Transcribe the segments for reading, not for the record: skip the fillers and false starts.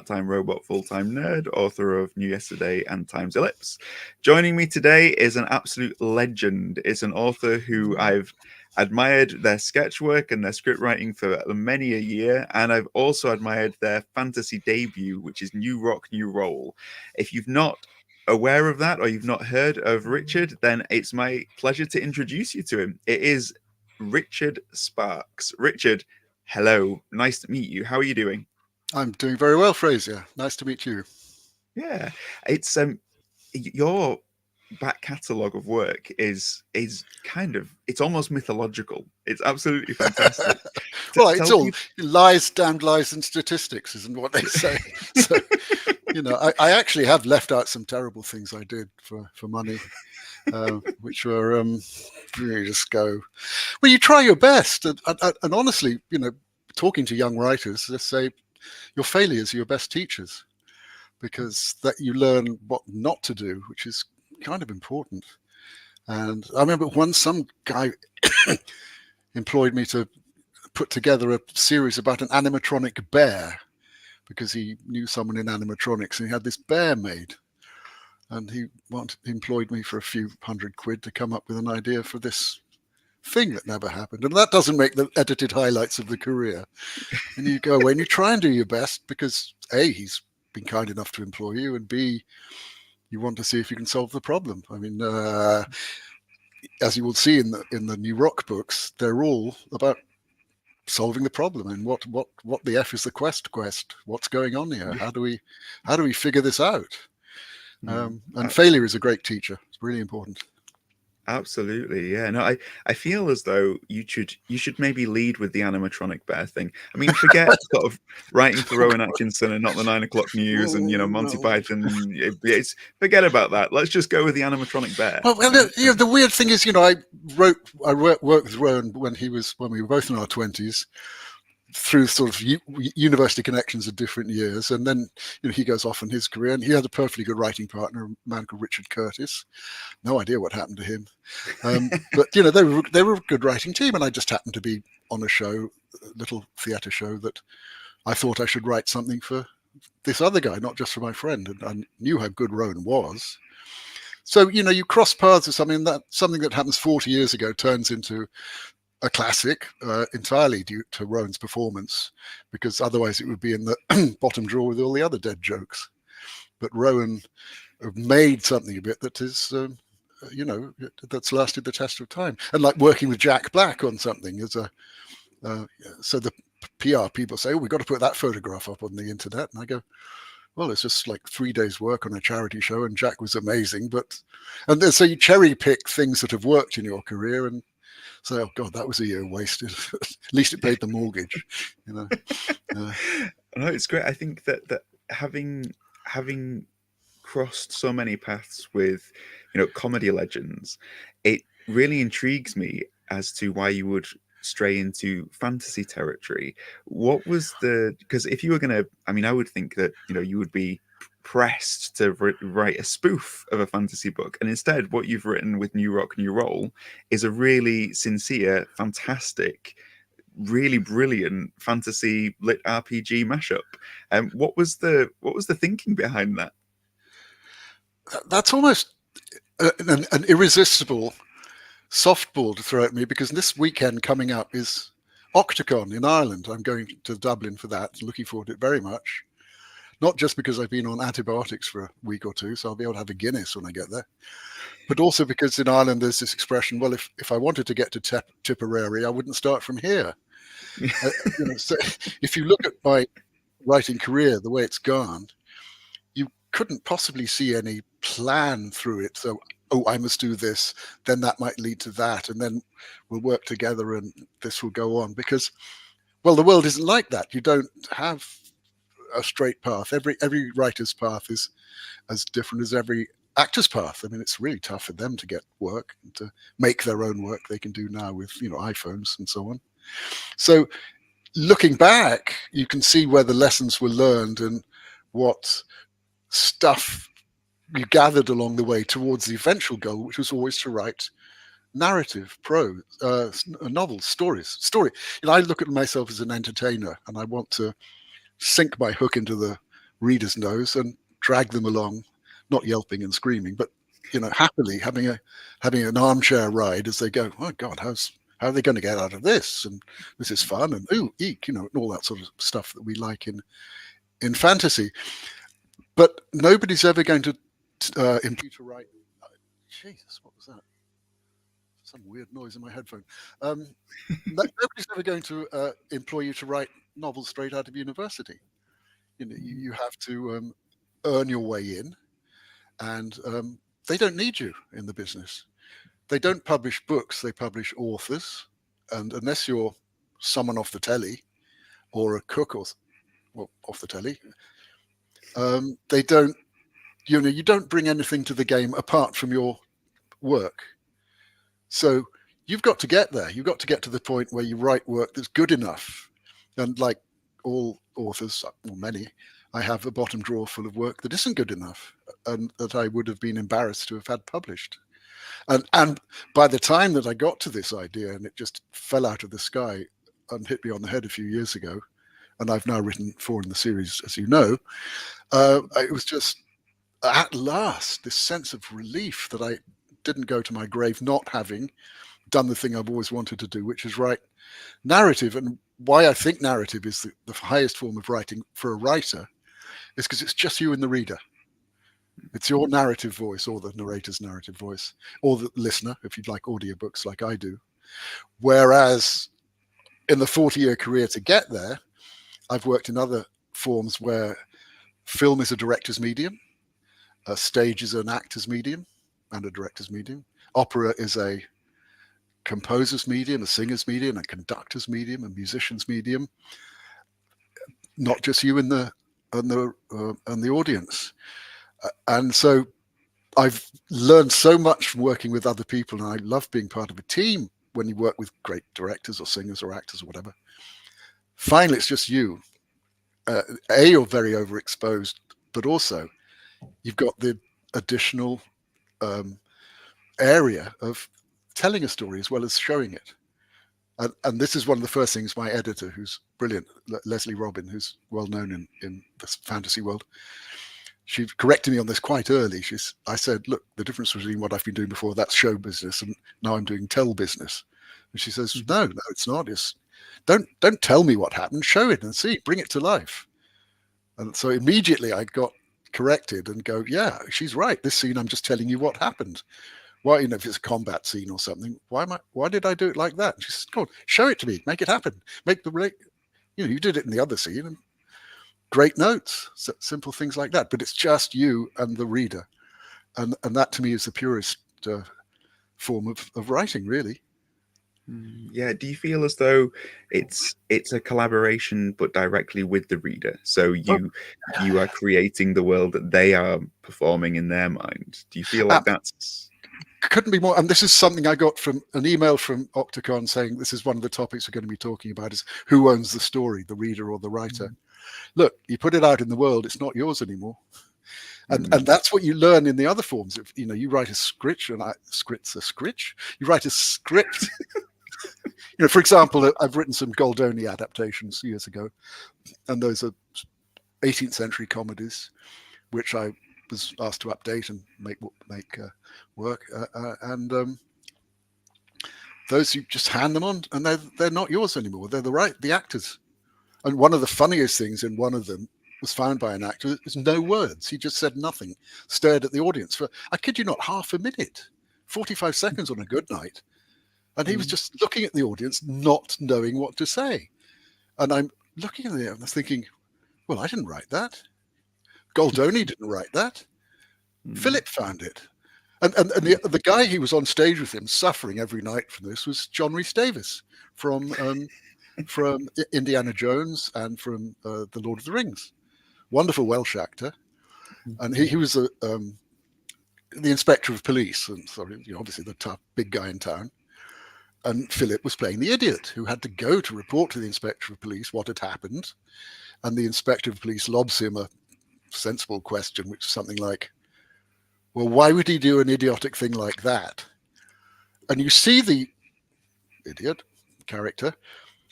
part-time robot, full-time nerd, author of New Yesterday and Times Ellipse. Joining me today is an absolute legend. It's an author who I've admired their sketch work and their script writing for many a year, and I've also admired their fantasy debut, which is New Rock, New Roll. If you've not aware of that or you've not heard of Richard, then it's my pleasure to introduce you to him. It is Richard Sparks. Richard, hello. Nice to meet you. How are you doing? I'm doing very well, Frasier. Nice to meet you. Yeah, it's your back catalogue of work is kind of, it's almost mythological. It's absolutely fantastic. Well, it's all lies, damned lies, and statistics, isn't what they say. So, I actually have left out some terrible things I did for money, which were you just go. Well, you try your best, and honestly, talking to young writers, they say your failures are your best teachers, because that you learn what not to do, which is kind of important. And I remember once some guy employed me to put together a series about an animatronic bear, because he knew someone in animatronics and he had this bear made, and he employed me for a few £100 to come up with an idea for this thing that never happened. And that doesn't make the edited highlights of the career. And you go away and you try and do your best, because A, he's been kind enough to employ you, and B, you want to see if you can solve the problem. I mean, as you will see in the New Rock books, they're all about solving the problem and what the F is the quest. What's going on here? How do we figure this out? And failure is a great teacher. It's really important. Absolutely, yeah. No, I feel as though you should maybe lead with the animatronic bear thing. I mean, forget sort of writing for Rowan Atkinson and not the 9 o'clock news and Monty Python. Forget about that. Let's just go with the animatronic bear. Well, the weird thing is, I worked with Rowan when we were both in our 20s, through sort of university connections of different years, and then he goes off in his career, and he had a perfectly good writing partner, a man called Richard Curtis. No idea what happened to him, but they were a good writing team, and I just happened to be on a little theatre show, that I thought I should write something for this other guy, not just for my friend, and I knew how good Rowan was. So you cross paths with something that happens 40 years ago turns into a classic, entirely due to Rowan's performance, because otherwise it would be in the bottom drawer with all the other dead jokes. But Rowan made something of it that is, that's lasted the test of time. And like working with Jack Black on something so the PR people say, we've got to put that photograph up on the internet. And I go, well, it's just like 3 days work on a charity show, and Jack was amazing. And so you cherry pick things that have worked in your career and say, oh God, that was a year wasted. At least it paid the mortgage, No, it's great. I think that having crossed so many paths with, comedy legends, it really intrigues me as to why you would stray into fantasy territory. What was because if you were going to, I would think that, you would be pressed to write a spoof of a fantasy book, and instead what you've written with New Rock, New Roll is a really sincere, fantastic, really brilliant fantasy lit RPG mashup. What was the thinking behind that? That's almost an irresistible softball to throw at me, because this weekend coming up is Octocon in Ireland. I'm going to Dublin for that, looking forward to it very much. Not just because I've been on antibiotics for a week or two, so I'll be able to have a Guinness when I get there, but also because in Ireland there's this expression, well, if I wanted to get to Tipperary, I wouldn't start from here. So if you look at my writing career, the way it's gone, you couldn't possibly see any plan through it. So, I must do this, then that might lead to that, and then we'll work together and this will go on. Because, well, the world isn't like that. You don't have a straight path. Every writer's path is as different as every actor's path. It's really tough for them to get work and to make their own work. They can do now with iPhones and so on. So looking back, you can see where the lessons were learned and what stuff you gathered along the way towards the eventual goal, which was always to write narrative, prose, novels, stories. I look at myself as an entertainer, and I want to sink my hook into the reader's nose and drag them along, not yelping and screaming, but happily having an armchair ride as they go, oh God, how are they going to get out of this? And this is fun, and ooh, eek, and all that sort of stuff that we like in fantasy. But nobody's ever going to employ to write. Jesus, what was that? Some weird noise in my headphone. Nobody's ever going to employ you to write novels straight out of university. You have to earn your way in, and they don't need you in the business. They don't publish books; they publish authors, and unless you're someone off the telly or a cook or off the telly, they don't. You don't bring anything to the game apart from your work. So you've got to get there. You've got to get to the point where you write work that's good enough. And like all authors, or many, I have a bottom drawer full of work that isn't good enough and that I would have been embarrassed to have had published. And by the time that I got to this idea, and it just fell out of the sky and hit me on the head a few years ago, and I've now written 4 in the series, as you know, it was just, at last, this sense of relief that I didn't go to my grave not having done the thing I've always wanted to do, which is write narrative. And why I think narrative is the highest form of writing for a writer is because it's just you and the reader. It's your narrative voice, or the narrator's narrative voice, or the listener, if you'd like audiobooks like I do. Whereas in the 40-year career to get there, I've worked in other forms where film is a director's medium, stage is an actor's medium and a director's medium, opera is a composer's medium, a singer's medium, a conductor's medium, a musician's medium, not just you and the audience. And so I've learned so much from working with other people, and I love being part of a team when you work with great directors or singers or actors or whatever. Finally, it's just you. You're very overexposed, but also you've got the additional area of telling a story as well as showing it. And this is one of the first things my editor, who's brilliant, Leslie Robin, who's well known in the fantasy world, she corrected me on this quite early. I said, look, the difference between what I've been doing before, that's show business, and now I'm doing tell business. And she says, no, it's not. Don't tell me what happened. Show it and see, bring it to life. And so immediately I got corrected and go, yeah, she's right. This scene, I'm just telling you what happened. Why, if it's a combat scene or something, why did I do it like that? And she says, go on, show it to me, make it happen, you did it in the other scene, and great notes, simple things like that. But it's just you and the reader, and that to me is the purest form of writing, really. Yeah. Do you feel as though it's a collaboration, but directly with the reader? So you are creating the world that they are performing in their mind. Do you feel like that's? Couldn't be more. And this is something I got from an email from Octocon saying this is one of the topics we're going to be talking about, is who owns the story, the reader or the writer. Look, you put it out in the world, it's not yours anymore. And that's what you learn in the other forms. If you write a script, you write a script. For example, I've written some Goldoni adaptations years ago, and those are 18th century comedies, which I was asked to update and make work. And those you just hand them on, and they're not yours anymore. They're the actors. And one of the funniest things in one of them was found by an actor is no words. He just said nothing, stared at the audience for, I kid you not, half a minute, 45 seconds on a good night. And he was just looking at the audience, not knowing what to say. And I'm looking at it and I was thinking, well, I didn't write that. Goldoni didn't write that. Philip found it. And the guy he was on stage with him, suffering every night from this, was John Rhys Davies from Indiana Jones and from The Lord of the Rings. Wonderful Welsh actor. And he was the inspector of police, and obviously the tough big guy in town. And Philip was playing the idiot who had to go to report to the inspector of police what had happened. And the inspector of police lobs him a sensible question, which is something like, well, why would he do an idiotic thing like that? And you see the idiot character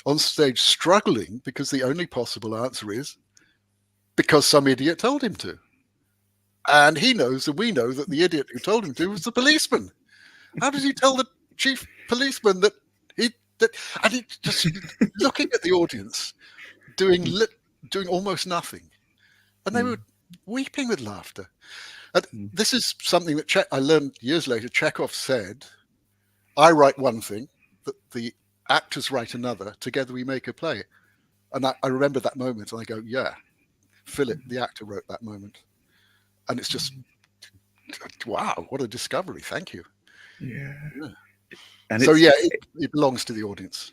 on stage struggling because the only possible answer is, because some idiot told him to. And he knows, and we know, that the idiot who told him to was the policeman. How does he tell the chief policeman that and he just looking at the audience, doing almost nothing, and they were weeping with laughter. And this is something that I learned years later. Chekhov said, "I write one thing, that the actors write another. Together we make a play." And I remember that moment, and I go, "Yeah, Philip, the actor, wrote that moment." And it's just, wow, what a discovery! Thank you. Yeah. And so it belongs to the audience.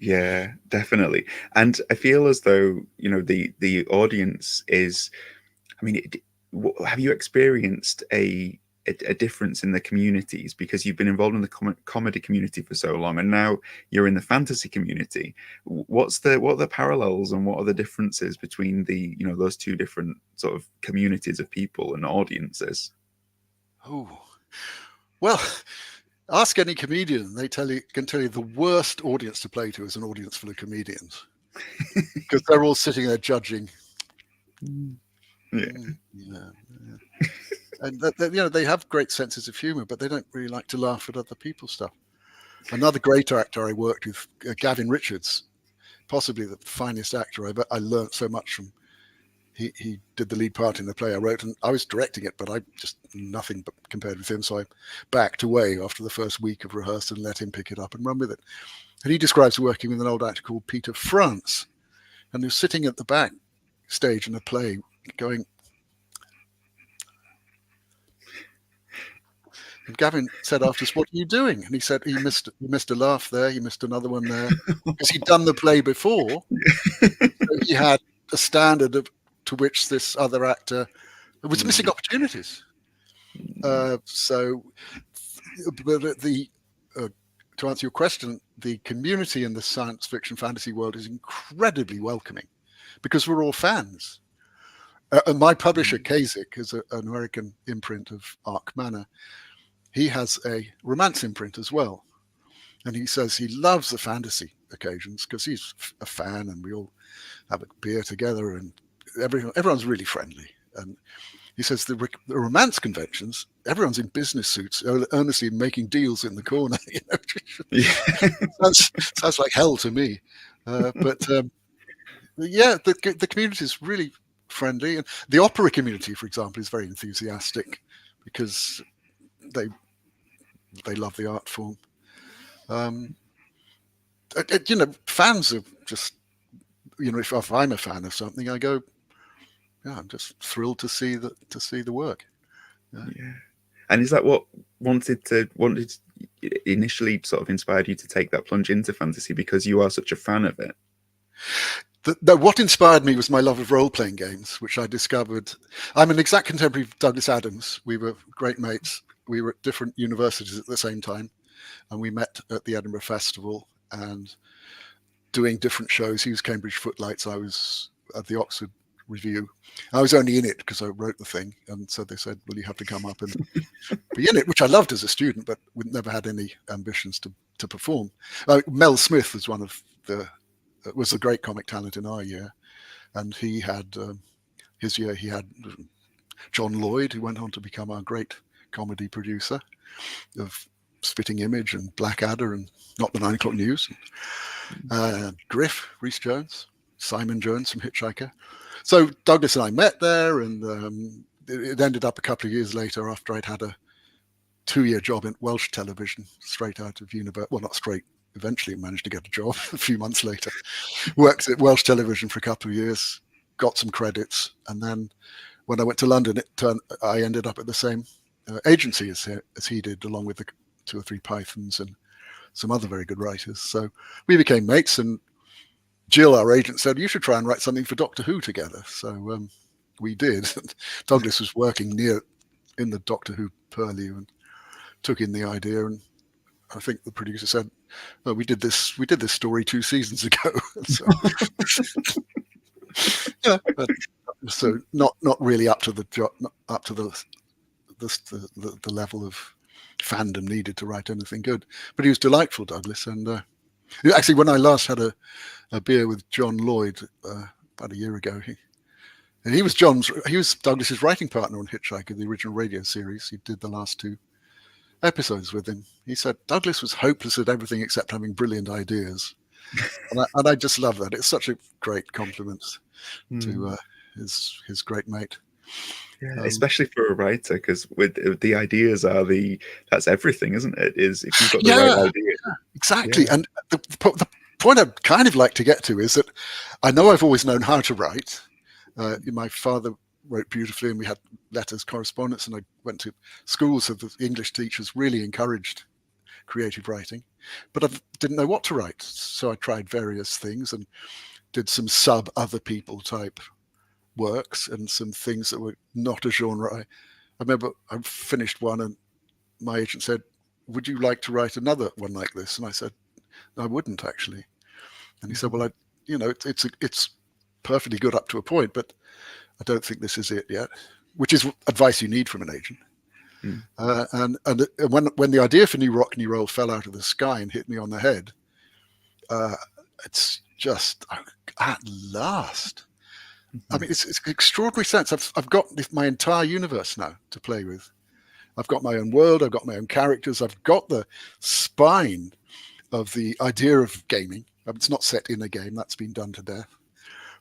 Yeah, definitely. And I feel as though, the audience is, I mean, have you experienced a difference in the communities, because you've been involved in the comedy community for so long, and now you're in the fantasy community? What are the parallels, and what are the differences between those two different sort of communities of people and audiences? Oh, well, ask any comedian, they can tell you the worst audience to play to is an audience full of comedians, because they're all sitting there judging. Yeah. And they have great senses of humor, but they don't really like to laugh at other people's stuff. Another great actor I worked with, Gavin Richards, possibly the finest actor I learned so much from. He did the lead part in the play I wrote, and I was directing it, but I just nothing but compared with him. So I backed away after the first week of rehearsal and let him pick it up and run with it. And he describes working with an old actor called Peter France, and he was sitting at the back stage in a play going, and Gavin said after us, "What are you doing?" And he said he missed a laugh there, he missed another one there, because he'd done the play before. So he had a standard to which this other actor was missing opportunities. So, to answer your question, the community in the science fiction fantasy world is incredibly welcoming, because we're all fans. And my publisher, Kasich, is an American imprint of Arc Manor. He has a romance imprint as well. And he says he loves the fantasy occasions because he's a fan, and we all have a beer together, and everyone's really friendly. And he says the romance conventions, everyone's in business suits, earnestly making deals in the corner. Sounds like hell to me. But the community is really friendly. And the opera community, for example, is very enthusiastic because they love the art form. Fans are just, if I'm a fan of something, I go, yeah, I'm just thrilled to see the work. Yeah. And is that what initially sort of inspired you to take that plunge into fantasy, because you are such a fan of it? What inspired me was my love of role-playing games, which I discovered. I'm an exact contemporary of Douglas Adams. We were great mates. We were at different universities at the same time, and we met at the Edinburgh Festival and doing different shows. He was Cambridge Footlights. I was at the Oxford Review. I was only in it because I wrote the thing, and so they said, "Well, you have to come up and be in it," which I loved as a student, but we never had any ambitions to perform. Mel Smith was was a great comic talent in our year, and he had his year. He had John Lloyd, who went on to become our great comedy producer of Spitting Image and Blackadder and Not the 9 O'Clock News. Griff, Rhys Jones, Simon Jones from Hitchhiker. So Douglas and I met there, and it ended up a couple of years later, after I'd had a 2-year job in Welsh television, straight out of university. Well, not straight. Eventually managed to get a job a few months later. Worked at Welsh television for a couple of years, got some credits, and then when I went to London, I ended up at the same agency as he did, along with the 2 or 3 Pythons and some other very good writers. So we became mates, and Jill, our agent, said, "You should try and write something for Doctor Who together." So we did. Douglas was working in the Doctor Who purlieu and took in the idea, and I think the producer said, "Well, we did this story 2 seasons ago." So, yeah, so not really up to the job, not up to the level of fandom needed to write anything good. But he was delightful, Douglas. And actually, when I last had a beer with John Lloyd about a year ago, And he was Douglas's writing partner on Hitchhiker, the original radio series. He did the last 2 episodes with him. He said Douglas was hopeless at everything except having brilliant ideas, and I just love that. It's such a great compliment to his great mate. Yeah, especially for a writer, because with the ideas that's everything, isn't it? Is if you've got the right idea. Exactly. Yeah. And the point I'd kind of like to get to is that I know I've always known how to write. My father wrote beautifully, and we had letters correspondence, and I went to schools, so the English teachers really encouraged creative writing, but I didn't know what to write. So I tried various things and did some other people type works and some things that were not a genre. I remember I finished one and my agent said, "Would you like to write another one like this?" And I said, "I wouldn't actually." And he said, "Well, it's perfectly good up to a point, but I don't think this is it yet," which is advice you need from an agent. And when the idea for New Rock, New Roll fell out of the sky and hit me on the head, it's just at last. I mean, it's an extraordinary sense. I've got my entire universe now to play with. I've got my own world. I've got my own characters. I've got the spine of the idea of gaming. It's not set in a game. That's been done to death.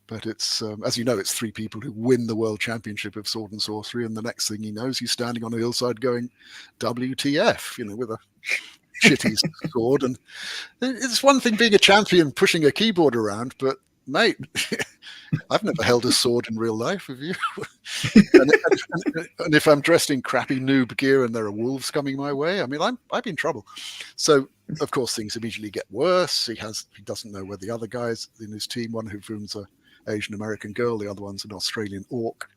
But it's, as you know, it's 3 people who win the world championship of sword and sorcery. And the next thing he knows, he's standing on a hillside going, WTF, with a shitty sword. And it's one thing being a champion pushing a keyboard around, but mate, I've never held a sword in real life, have you? and if I'm dressed in crappy noob gear and there are wolves coming my way, I mean, I'm in trouble. So, of course, things immediately get worse. He doesn't know where the other guys in his team, one of whom's a Asian American girl, the other one's an Australian orc,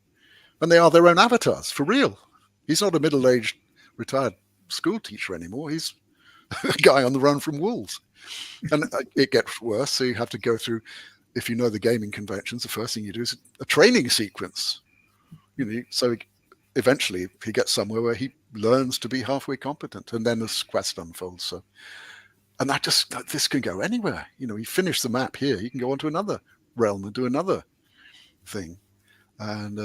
and they are their own avatars for real. He's not a middle-aged retired school teacher anymore. He's a guy on the run from wolves, and it gets worse. So you have to go through. If you know the gaming conventions, the first thing you do is a training sequence. So eventually he gets somewhere where he learns to be halfway competent, and then this quest unfolds. So, and this can go anywhere. You finish the map here, you can go on to another realm and do another thing, and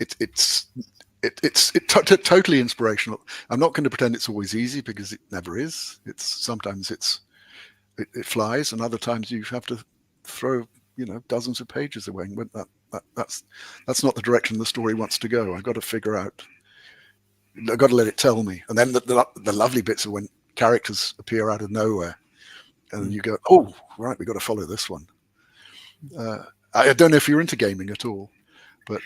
it's totally inspirational. I'm not going to pretend it's always easy, because it never is. Sometimes it flies, and other times you have to throw dozens of pages away. And that's not the direction the story wants to go. I've got to figure out. I've got to let it tell me. And then the lovely bits are when characters appear out of nowhere, and you go, "Oh, right, we've got to follow this one." I don't know if you're into gaming at all, but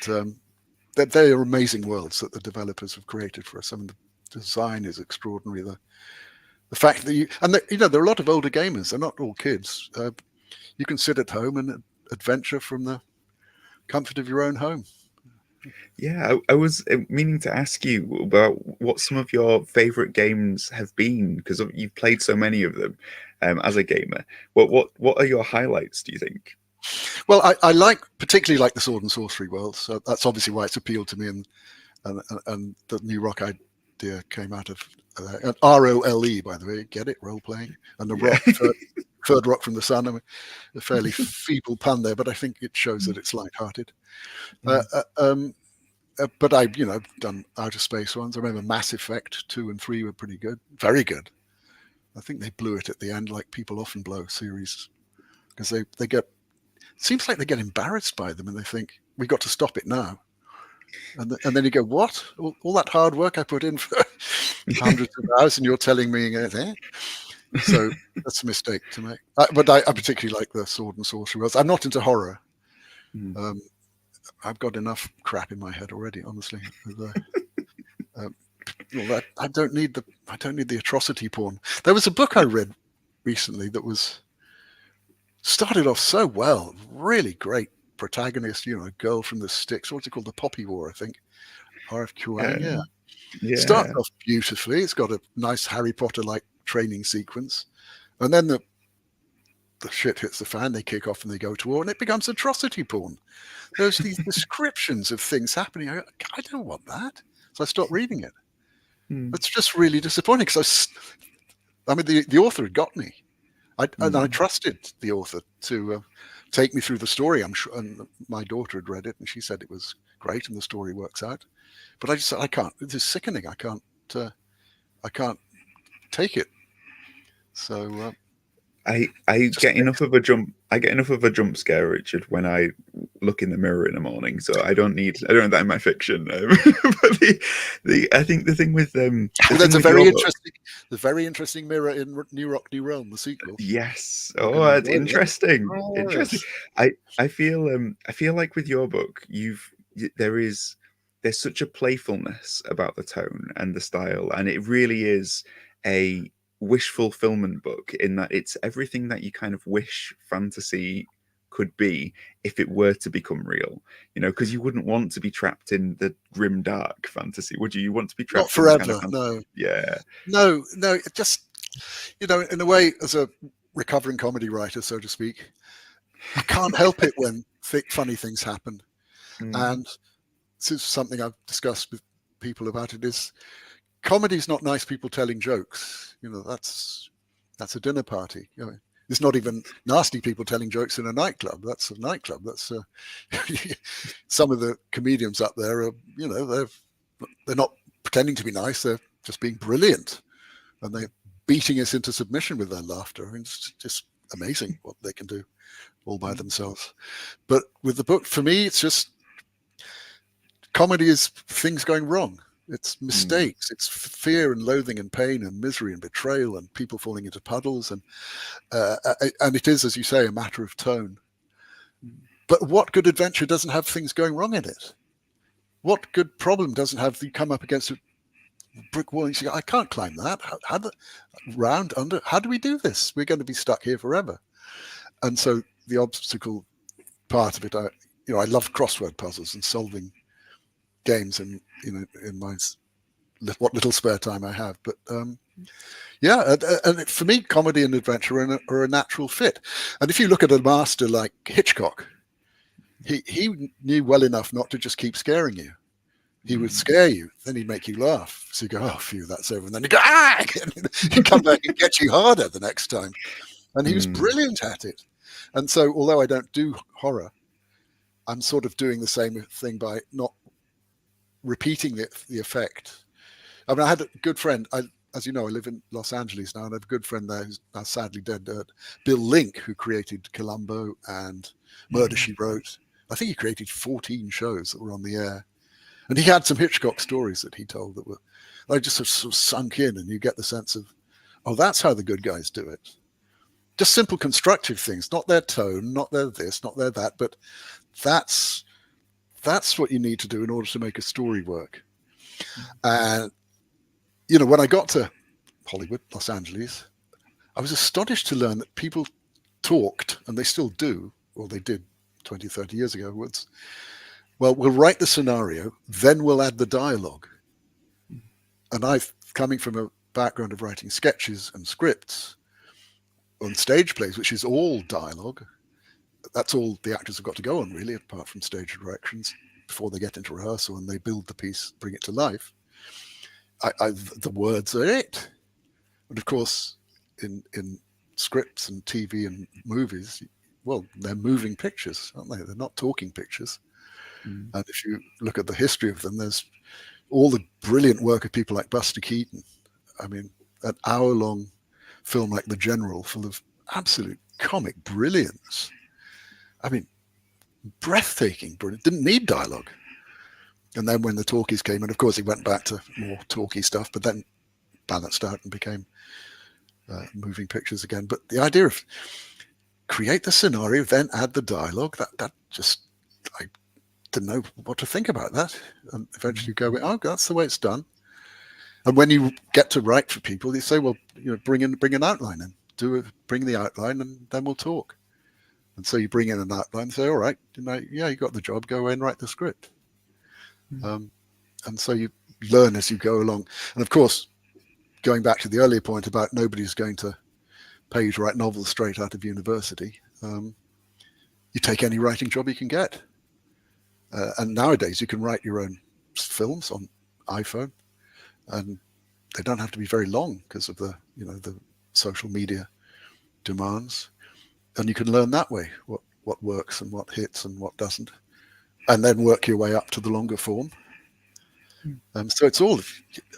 they are amazing worlds that the developers have created for us. I mean, the design is extraordinary. The fact that there are a lot of older gamers. They're not all kids. You can sit at home and adventure from the comfort of your own home. Yeah, I was meaning to ask you about what some of your favorite games have been, because you've played so many of them as a gamer. What are your highlights, do you think? Well, I particularly like the sword and sorcery world. So that's obviously why it's appealed to me, and the New Rock idea came out of ROLE, by the way. Get it? Role playing, and the rock. Third rock from the sun. I mean, a fairly feeble pun there, but I think it shows that it's lighthearted. But I've done outer space ones. I remember Mass Effect 2 and 3 were pretty good, very good. I think they blew it at the end, like people often blow series, because they get. It seems like they get embarrassed by them, and they think we've got to stop it now. And then you go, what? All that hard work I put in for hundreds of hours, and you're telling me that? So that's a mistake to make. But I particularly like the sword and sorcery worlds. I'm not into horror. I've got enough crap in my head already, honestly. I don't need the atrocity porn. There was a book I read recently that started off so well, really great protagonist, a girl from the sticks. What's it called? The Poppy War, I think. RFQA, yeah. Starts off beautifully. It's got a nice Harry Potter-like training sequence, and then the shit hits the fan. They kick off and they go to war, and it becomes atrocity porn. There's these descriptions of things happening. I don't want that, so I stopped reading it. It's just really disappointing, because the author had got me. And I trusted the author to take me through the story. I'm sure, and my daughter had read it, and she said it was great, and the story works out. But I just said, I can't. This is sickening. I can't take it. So I just get enough of a jump scare, Richard, when I look in the mirror in the morning. So I don't need that in my fiction. But I think the thing with there's a very interesting mirror in New Rock, New Realm, the sequel. Yes. Oh, that's interesting. Oh, Interesting. yes. I feel like with your book, there's such a playfulness about the tone and the style, and it really is a wish fulfillment book in that it's everything that you kind of wish fantasy could be if it were to become real, because you wouldn't want to be trapped in the grim dark fantasy, would you? You want to be trapped Not forever, in the kind of no. Yeah. No, it just, in a way, as a recovering comedy writer, so to speak, I can't help it when funny things happen. And this is something I've discussed with people about. It is, comedy is not nice people telling jokes. That's a dinner party. It's not even nasty people telling jokes in a nightclub. That's a nightclub. That's some of the comedians up there are, they're not pretending to be nice. They're just being brilliant, and they're beating us into submission with their laughter. I mean, it's just amazing what they can do all by themselves. But with the book, for me, it's just comedy is things going wrong. It's mistakes. It's fear and loathing and pain and misery and betrayal and people falling into puddles. And it is, as you say, a matter of tone. But what good adventure doesn't have things going wrong in it? What good problem doesn't have you come up against a brick wall and you say, I can't climb that. How do we do this? We're going to be stuck here forever. And so the obstacle part of it, I love crossword puzzles and solving games in my what little spare time I have. But and for me, comedy and adventure are a natural fit. And if you look at a master like Hitchcock, he knew well enough not to just keep scaring you. He would scare you, then he'd make you laugh. So you go, oh, phew, that's over. And then he'd go, he'd come back and get you harder the next time. And he was brilliant at it. And so, although I don't do horror, I'm sort of doing the same thing by not repeating the effect. I mean, I had a good friend. As you know, I live in Los Angeles now, and I have a good friend there who's now sadly dead, Bill Link, who created Columbo and Murder, She Wrote. I think he created 14 shows that were on the air. And he had some Hitchcock stories that he told that were, I just sort of sunk in, and you get the sense of, oh, that's how the good guys do it. Just simple constructive things, not their tone, not their this, not their that, but that's what you need to do in order to make a story work. And, when I got to Hollywood, Los Angeles, I was astonished to learn that people talked, and they still do, or they did 20, 30 years ago, well, we'll write the scenario, then we'll add the dialogue. And coming from a background of writing sketches and scripts on stage plays, which is all dialogue, that's all the actors have got to go on, really, apart from stage directions, before they get into rehearsal and they build the piece, bring it to life. The words are it. And of course, in scripts and TV and movies, well, they're moving pictures, aren't they? They're not talking pictures. And if you look at the history of them, there's all the brilliant work of people like Buster Keaton. I mean, an hour-long film like The General, full of absolute comic brilliance. I mean, breathtaking, brilliant. Didn't need dialogue. And then when the talkies came, and of course he went back to more talky stuff, but then balanced out and became moving pictures again. But the idea of create the scenario, then add the dialogue, that just, I didn't know what to think about that. And eventually you go, oh, that's the way it's done. And when you get to write for people, you say, well, bring an outline in, bring the outline, and then we'll talk. And so you bring in an outline and say, all right, you got the job, go away and write the script. And so you learn as you go along. And of course, going back to the earlier point about nobody's going to pay you to write novels straight out of university, you take any writing job you can get. And nowadays you can write your own films on iPhone, and they don't have to be very long because of the social media demands. And you can learn that way what works and what hits and what doesn't, and then work your way up to the longer form. So it's all,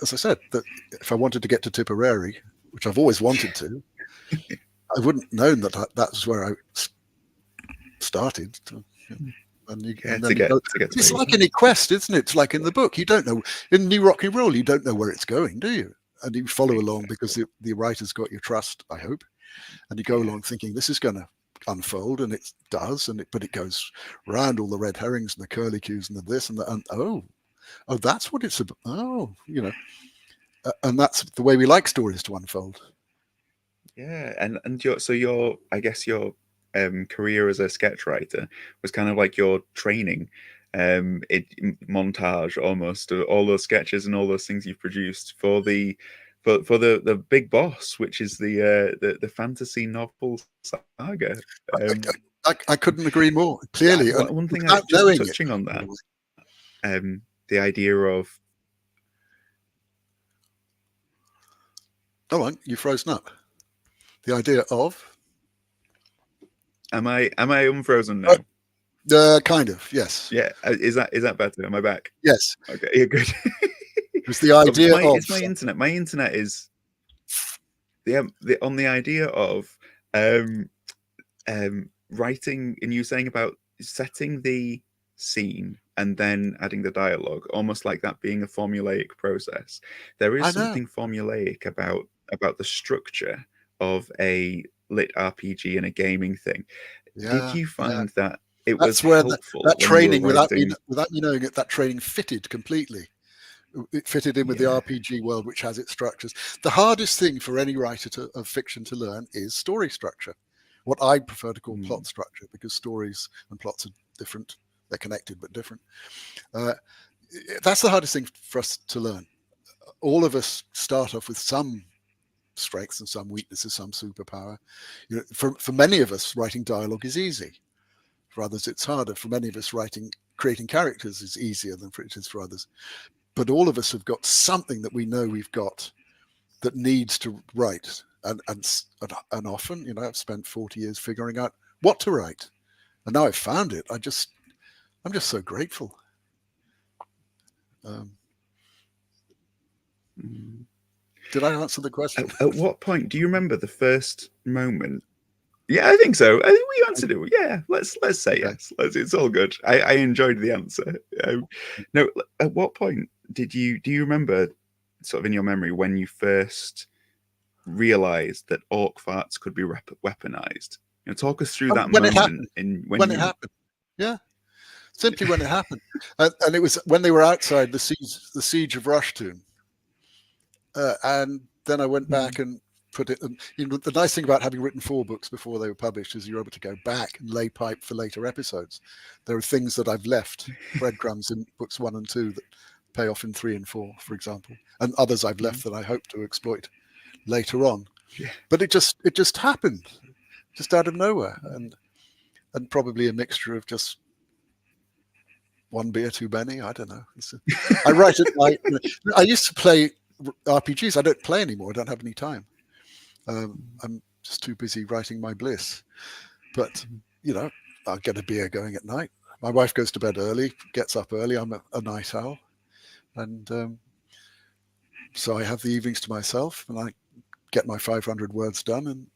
as I said, that if I wanted to get to Tipperary, which I've always wanted to, I wouldn't known that that's where I started. And then you go. It's like any quest, isn't it? It's like in the book. You don't know, in New Rock and Roll, you don't know where it's going, do you? And you follow along because the writer's got your trust, I hope. And you go along thinking this is going to unfold, and it does, but it goes around all the red herrings and the curlicues and the this and that, and oh, that's what it's about. Oh, and that's the way we like stories to unfold. Yeah, and your I guess your career as a sketch writer was kind of like your training, montage almost, all those sketches and all those things you've produced for the big boss, which is the fantasy novel saga. I couldn't agree more. Clearly, one thing I just touching on that, the idea of. Oh, you frozen up. The idea of. Am I unfrozen now? Kind of, yes. Yeah, is that better? Am I back? Yes. Okay, you're good. It's the idea of. It's my internet. My internet is on the idea of writing, and you saying about setting the scene and then adding the dialogue, almost like that being a formulaic process. There is something formulaic about the structure of a LitRPG and a gaming thing. Did you find that it was helpful? That training, without me knowing it, that training fitted completely. It fitted in with the RPG world, which has its structures. The hardest thing for any writer of fiction to learn is story structure. What I prefer to call plot structure, because stories and plots are different. They're connected but different. That's the hardest thing for us to learn. All of us start off with some strengths and some weaknesses, some superpower. For many of us, writing dialogue is easy. For others, it's harder. For many of us, creating characters is easier than it is for others. But all of us have got something that we know we've got that needs to write. And often, I've spent 40 years figuring out what to write, and now I've found it. I'm just so grateful. Did I answer the question? At what point do you remember the first moment? Yeah, I think so. I think we answered it. Yeah, let's say yes. It's all good. I enjoyed the answer. No, at what point do you remember, sort of in your memory, when you first realized that orc farts could be weaponized? Talk us through that moment. When it happened. Yeah, simply when it happened, and it was when they were outside the siege of Rushtun, and then I went back and put it. And the nice thing about having written 4 books before they were published is you're able to go back and lay pipe for later episodes. There are things that I've left, breadcrumbs in books 1 and 2 that pay off in 3 and 4, for example, and others I've left that I hope to exploit later on. Yeah. But it just happened, just out of nowhere, and probably a mixture of just one beer too many. I don't know. I write at night. I used to play RPGs. I don't play anymore. I don't have any time. I'm just too busy writing my bliss. But I'll get a beer going at night. My wife goes to bed early, gets up early. I'm a night owl, and so I have the evenings to myself, and I get my 500 words done. And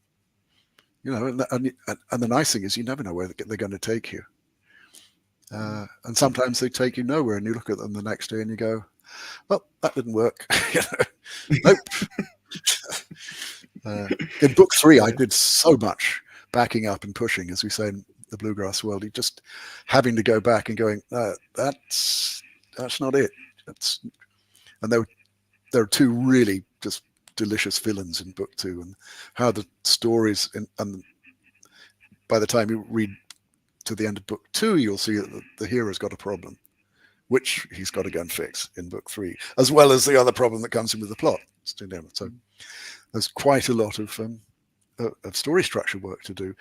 and the nice thing is you never know where they're going to take you. And sometimes they take you nowhere, and you look at them the next day and you go, well, that didn't work. Nope. In book 3, I did so much backing up and pushing, as we say in the bluegrass world. Just having to go back and going, that's not it. And there are 2 really just delicious villains in book 2, and how the stories and by the time you read to the end of book 2, you'll see that the hero's got a problem, which he's got to go and fix in book 3, as well as the other problem that comes in with the plot. So there's quite a lot of story structure work to do,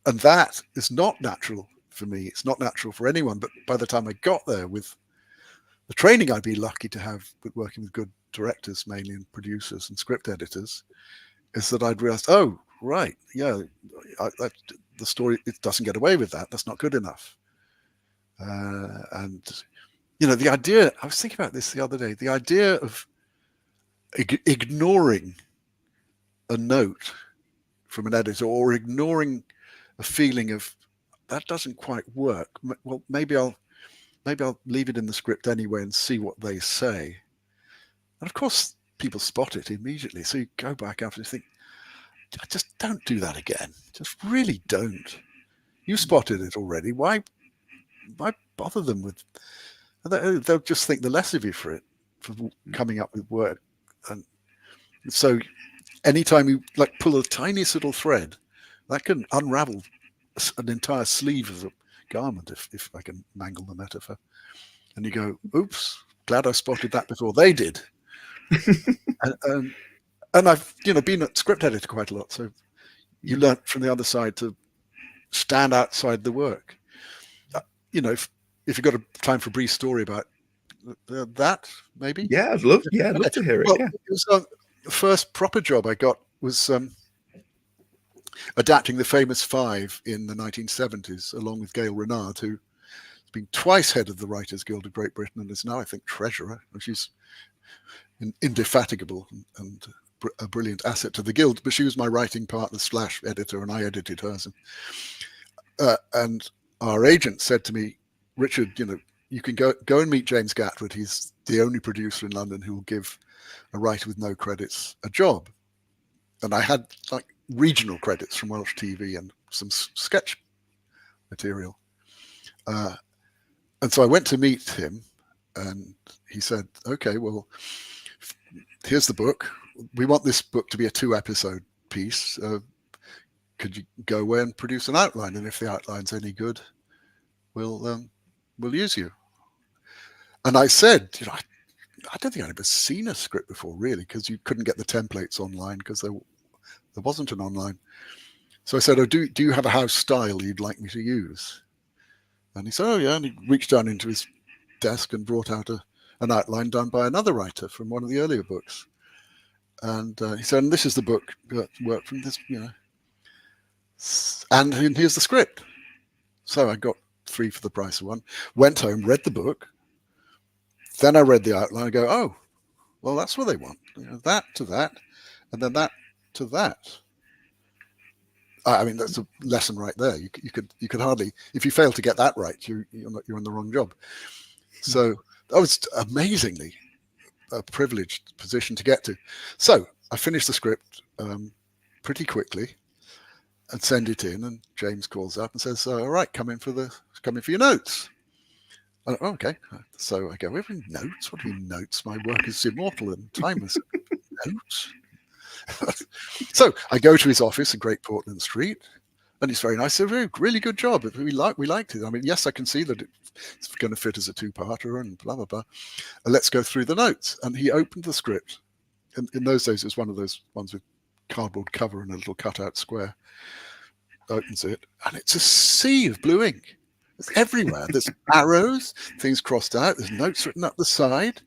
and that is not natural for me. It's not natural for anyone. But by the time I got there, with the training I'd be lucky to have with working with good directors, mainly, and producers and script editors, is that I'd realized, oh, right, yeah, the story, it doesn't get away with that. That's not good enough. And the idea, I was thinking about this the other day, the idea of ignoring a note from an editor, or ignoring a feeling of that doesn't quite work. Well, maybe I'll leave it in the script anyway and see what they say. And of course, people spot it immediately. So you go back after and think, just don't do that again. Just really don't. You spotted it already. Why bother them with? They'll just think the less of you for coming up with work. And so anytime you pull the tiniest little thread, that can unravel an entire sleeve of a garment, if I can mangle the metaphor. And you go, oops, glad I spotted that before they did. and I've been a script editor quite a lot, so you learn from the other side to stand outside the work. If you've got a time for a brief story about that, maybe. Yeah, I'd love to hear it. Well, yeah. It was, the first proper job I got was adapting The Famous Five in the 1970s, along with Gail Renard, who's been twice head of the Writers Guild of Great Britain and is now, I think, treasurer. She's indefatigable and a brilliant asset to the guild, but she was my writing partner / editor, and I edited hers. And our agent said to me, Richard, you can go and meet James Gatwood. He's the only producer in London who will give a writer with no credits a job. And I had regional credits from Welsh TV and some sketch material. And so I went to meet him, and he said, okay, well, here's the book. We want this book to be a 2-episode piece. Could you go away and produce an outline? And if the outline's any good, we'll use you. And I said, I don't think I'd ever seen a script before, really, because you couldn't get the templates online because there wasn't an online. So I said, oh, do you have a house style you'd like me to use? And he said, oh, yeah. And he reached down into his desk and brought out an outline done by another writer from one of the earlier books. And he said, and this is the book that worked from this, and here's the script. So I got 3 for the price of 1, went home, read the book. Then I read the outline. I go, oh, well, that's what they want. That to that, and then that to that. I mean, that's a lesson right there. You could hardly, if you fail to get that right, you're in the wrong job. So that was amazingly a privileged position to get to. So I finished the script pretty quickly and send it in, and James calls up and says, all right, come in for your notes. Oh, okay. So I go, we have any notes? What do you mean notes? My work is immortal and timeless. Notes? So I go to his office in Great Portland Street, and it's very nice. It's a really good job. We liked it. I mean, yes, I can see that it's going to fit as a 2-parter and blah, blah, blah. And let's go through the notes. And he opened the script. And in those days, it was one of those ones with cardboard cover and a little cutout square. Opens it, and it's a sea of blue ink. It's everywhere. There's arrows, things crossed out. There's notes written up the side.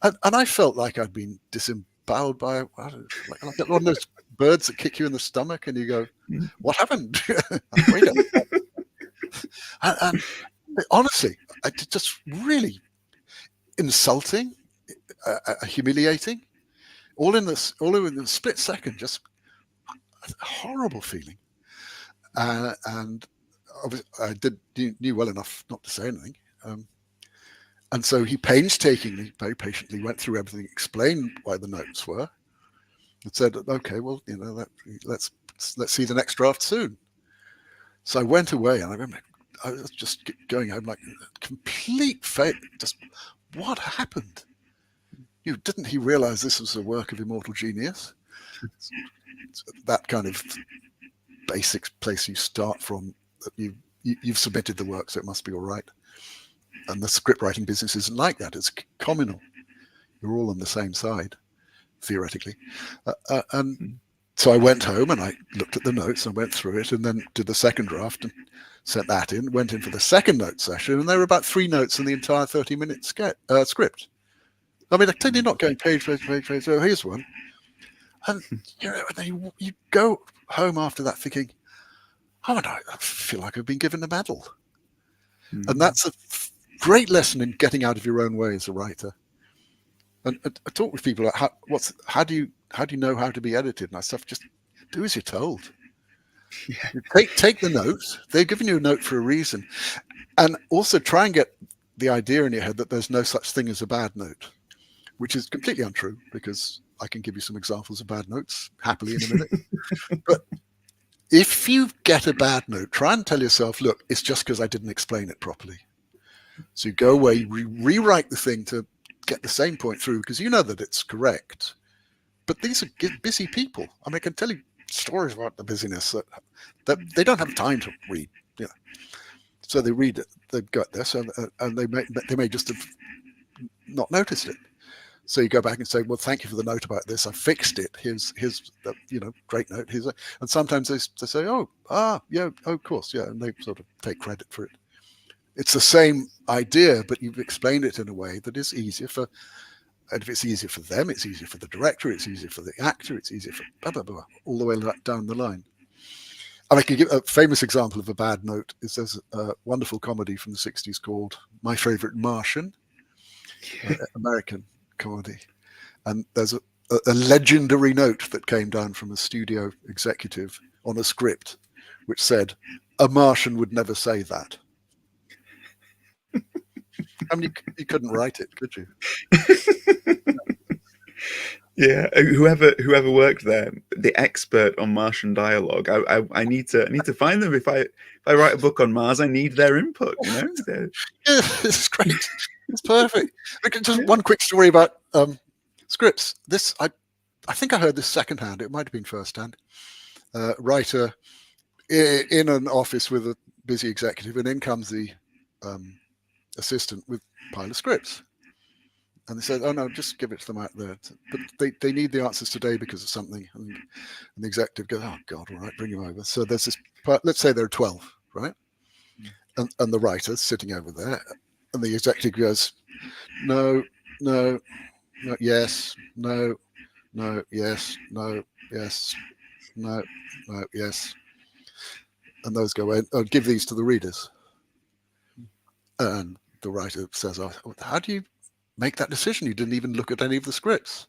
And I felt like I'd been disemboweled by like one of those birds that kick you in the stomach, and you go, what happened? and honestly, it's just really insulting, humiliating, all in a split second, just a horrible feeling. And I knew well enough not to say anything. And so he painstakingly, very patiently went through everything, explained why the notes were, and said, okay, well, let's see the next draft soon. So I went away, and I remember I was just going home like complete fail. Just what happened? Didn't he realize this was a work of immortal genius? That kind of basic place you start from, that you've submitted the work, so it must be all right. And the script writing business isn't like that. It's communal. You're all on the same side, theoretically. And so I went home and I looked at the notes and went through it, and then did the second draft and sent that in, went in for the second note session, and there were about 3 notes in the entire 30-minute script. I mean, I tell you, not going page. So here's one. And then you go home after that thinking, oh, no, I feel like I've been given a medal. And that's a great lesson in getting out of your own way as a writer. And I talk with people about how do you know how to be edited and that stuff. Just do as you're told. Yeah. Take the note. They've given you a note for a reason, and also try and get the idea in your head that there's no such thing as a bad note, which is completely untrue, because I can give you some examples of bad notes happily in a minute. But if you get a bad note, try and tell yourself, look, it's just because I didn't explain it properly. So you go away, rewrite the thing to get the same point through, because you know that it's correct. But these are busy people. I mean, I can tell you stories about the busyness that they don't have time to read. So they read it, they've got this, and they may just have not noticed it. So you go back and say, well, thank you for the note about this. I fixed it. Here's the, great note. And sometimes they say, yeah, of course, yeah, and they sort of take credit for it. It's the same idea, but you've explained it in a way that is easier for. And if it's easier for them, it's easier for the director, it's easier for the actor, it's easier for blah, blah, blah, all the way down the line. And I can give a famous example of a bad note. There's a wonderful comedy from the 60s called My Favorite Martian, American comedy. And there's a legendary note that came down from a studio executive on a script, which said, a Martian would never say that. I mean, you couldn't write it, could you? Yeah, whoever worked there, the expert on Martian dialogue. I need to find them. If I write a book on Mars, I need their input. Yeah, it's great. It's perfect. Just one quick story about scripts. This I think I heard this secondhand. It might have been firsthand. Writer in an office with a busy executive, and in comes the assistant with a pile of scripts. And they said, oh, no, just give it to them out there. But they need the answers today because of something. And the executive goes, oh, God, all right, bring him over. So there's this part, let's say there are 12, right? And the writer's sitting over there. And the executive goes, no, yes, no, yes, no, yes, no, yes. And those go in, give these to the readers. And the writer says, oh, how do you make that decision? You didn't even look at any of the scripts.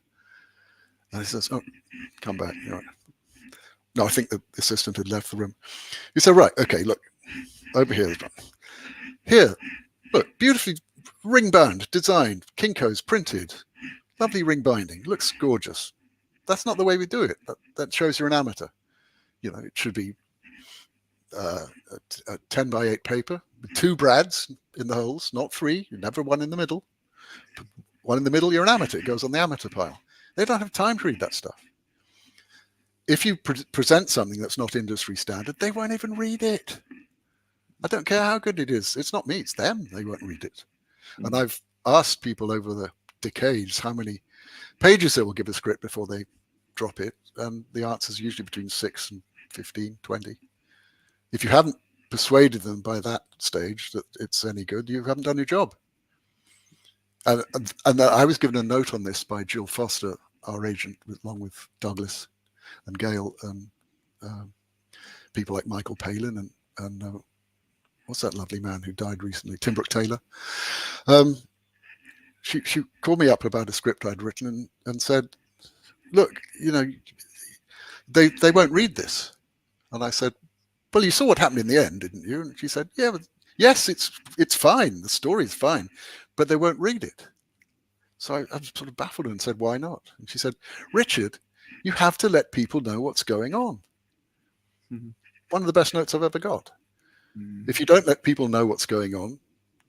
And he says, oh, come back. Right. No, I think the assistant had left the room. He said, right, okay, look, over here. Here, look, beautifully ring bound, designed, Kinko's printed, lovely ring binding, looks gorgeous. That's not the way we do it. That shows you're an amateur. It should be a 10 by 8 paper with 2 brads in the holes, not 3, never one in the middle. One in the middle, you're an amateur. It goes on the amateur pile. They don't have time to read that stuff. If you present something that's not industry standard, they won't even read it. I don't care how good it is. It's not me, it's them. They won't read it. And I've asked people over the decades how many pages they will give a script before they drop it. And the answer is usually between 6 and 15, 20. If you haven't persuaded them by that stage that it's any good, you haven't done your job. And I was given a note on this by Jill Foster, our agent, along with Douglas and Gail, and people like Michael Palin and what's that lovely man who died recently, Tim Brooke Taylor. She called me up about a script I'd written and said, look, they won't read this. And I said, well, you saw what happened in the end, didn't you? And she said, yeah, but yes, it's fine. The story's fine, but they won't read it. So I was sort of baffled and said, why not? And she said, Richard, you have to let people know what's going on. Mm-hmm. One of the best notes I've ever got. Mm-hmm. If you don't let people know what's going on,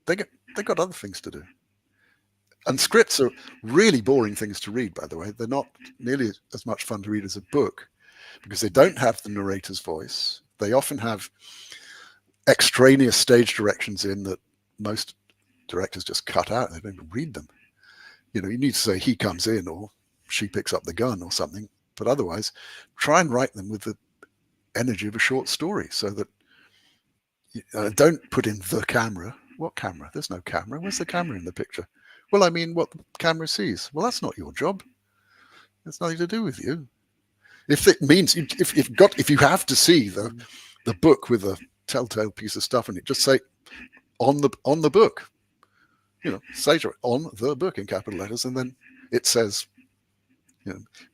they got other things to do. And scripts are really boring things to read, by the way. They're not nearly as much fun to read as a book because they don't have the narrator's voice. They often have extraneous stage directions in that most directors just cut out. They don't even read them. You need to say he comes in or she picks up the gun or something. But otherwise, try and write them with the energy of a short story so that don't put in the camera. What camera? There's no camera. Where's the camera in the picture? Well, I mean, what the camera sees. Well, that's not your job. It's nothing to do with you. If it means if you have to see the book with a telltale piece of stuff in it, just say on the book, say on the book in capital letters, and then it says,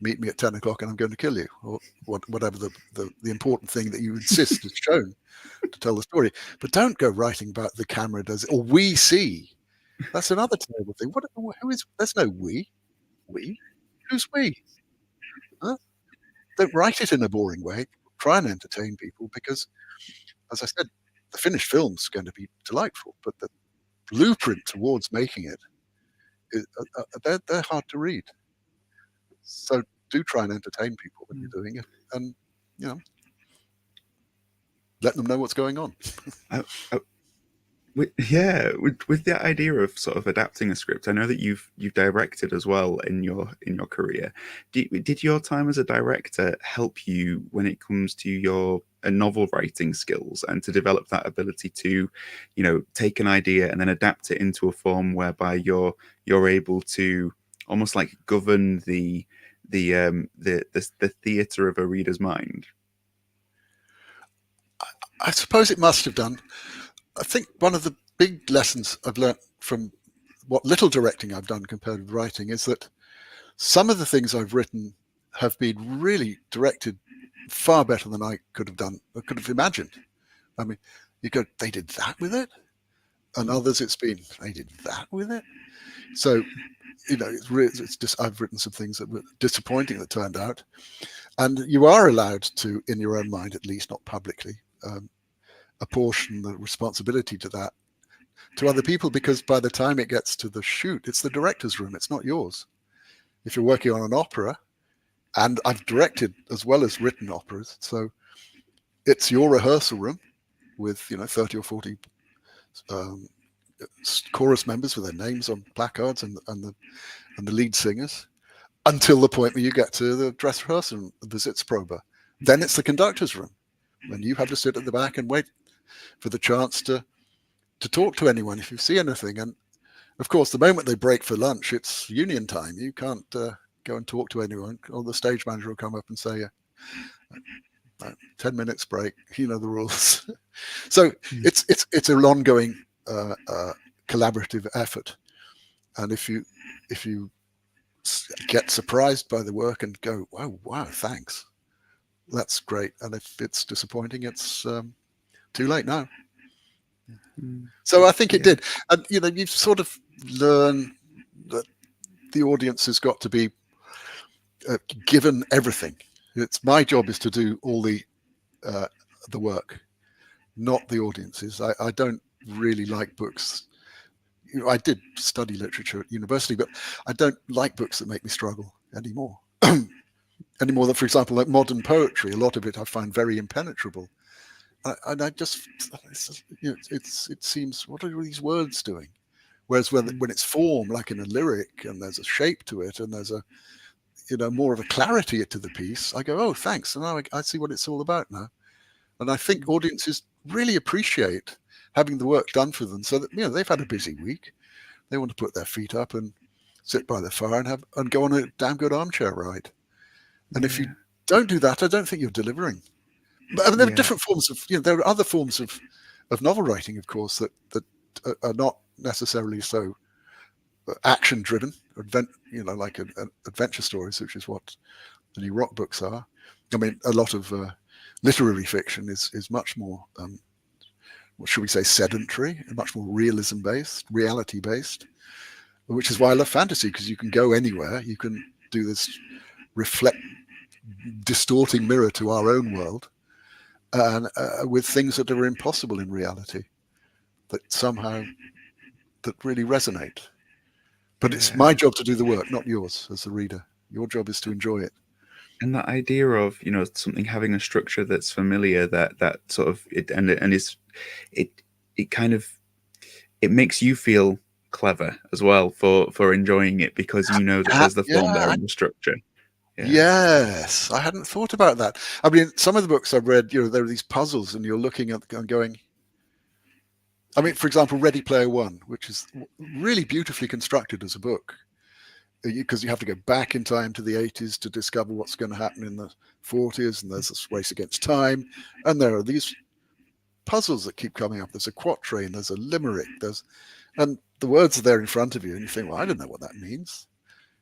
meet me at 10 o'clock and I'm going to kill you, or whatever the important thing that you insist is shown to tell the story. But don't go writing about the camera does it, or we see. That's another terrible thing. Who is? There's no we. We? Who's we? Huh? Don't write it in a boring way. Try and entertain people, because, as I said, the finished film's going to be delightful, but the blueprint towards making it, they're hard to read. So do try and entertain people when you're doing it, and let them know what's going on. With the idea of sort of adapting a script, I know that you've directed as well in your career. Did your time as a director help you when it comes to your novel writing skills, and to develop that ability to, take an idea and then adapt it into a form whereby you're able to almost like govern the theatre of a reader's mind? I suppose it must have done. I think one of the big lessons I've learned from what little directing I've done compared with writing is that some of the things I've written have been really directed far better than I could have done, or could have imagined. I mean, you go, they did that with it, and others it's been, they did that with it. So, it's just, I've written some things that were disappointing that turned out, and you are allowed to, in your own mind at least, not publicly, apportion the responsibility to that to other people, because by the time it gets to the shoot, it's the director's room, it's not yours. If you're working on an opera, and I've directed as well as written operas, so it's your rehearsal room with 30 or 40 chorus members with their names on placards, and the lead singers, until the point where you get to the dress rehearsal, the Sitzprobe. Then it's the conductor's room, and you have to sit at the back and wait for the chance to talk to anyone if you see anything. And of course, the moment they break for lunch, it's union time. You can't go and talk to anyone, or the stage manager will come up and say, 10 minutes break, the rules. So it's an ongoing collaborative effort. And if you get surprised by the work and go, wow, thanks, that's great. And if it's disappointing, it's too late now. So I think it did. And you've sort of learned that the audience has got to be given everything. It's my job is to do all the work, not the audiences. I don't really like books. I did study literature at university, but I don't like books that make me struggle anymore. Any more than, for example, like modern poetry, a lot of it I find very impenetrable. And I just, it seems, what are these words doing? Whereas when it's form, like in a lyric, and there's a shape to it, and there's a, more of a clarity to the piece, I go, oh, thanks. And now I see what it's all about now. And I think audiences really appreciate having the work done for them, so that, they've had a busy week. They want to put their feet up and sit by the fire and go on a damn good armchair ride. And if you don't do that, I don't think you're delivering. But there are different forms of, there are other forms of novel writing, of course, that are not necessarily so action driven, like adventure stories, which is what the new rock books are. I mean, a lot of literary fiction is much more, what should we say, sedentary, and much more realism based, reality based, which is why I love fantasy, because you can go anywhere. You can do this distorting mirror to our own world, and with things that are impossible in reality, that really resonate. But it's my job to do the work, not yours as the reader. Your job is to enjoy it. And that idea of something having a structure that's familiar, that sort of it it makes you feel clever as well for enjoying it, because that there's the form there and the structure. Yes, I hadn't thought about that. I mean, some of the books I've read, there are these puzzles, and you're looking at and going. I mean, for example, Ready Player One, which is really beautifully constructed as a book, because you have to go back in time to the 80s to discover what's going to happen in the 40s, and there's this race against time, and there are these puzzles that keep coming up. There's a quatrain, there's a limerick, and the words are there in front of you, and you think, well, I don't know what that means.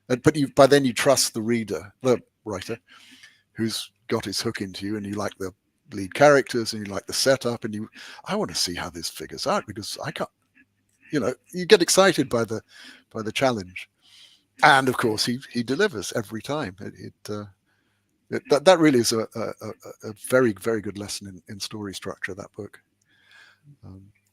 But by then you trust the writer, who's got his hook into you, and you like the lead characters, and you like the setup, and I want to see how this figures out, because I can't, you get excited by the challenge. And of course he delivers every time. That really is a very, very good lesson in story structure, that book.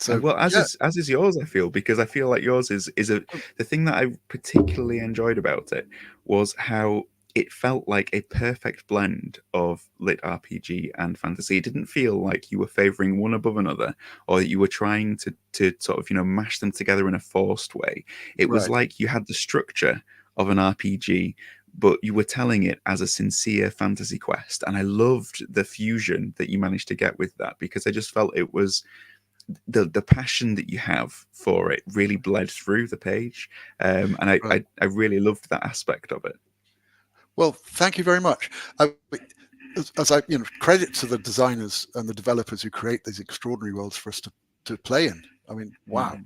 As is yours, I feel, because I feel like yours is the thing that I particularly enjoyed about it was how it felt like a perfect blend of lit RPG and fantasy. It didn't feel like you were favoring one above another, or that you were trying to sort of mash them together in a forced way. It was like you had the structure of an RPG, but you were telling it as a sincere fantasy quest, and I loved the fusion that you managed to get with that, because I just felt it was the passion that you have for it really bled through the page, and I really loved that aspect of it. Well, thank you very much. As I credit to the designers and the developers who create these extraordinary worlds for us to play in. I mean, wow,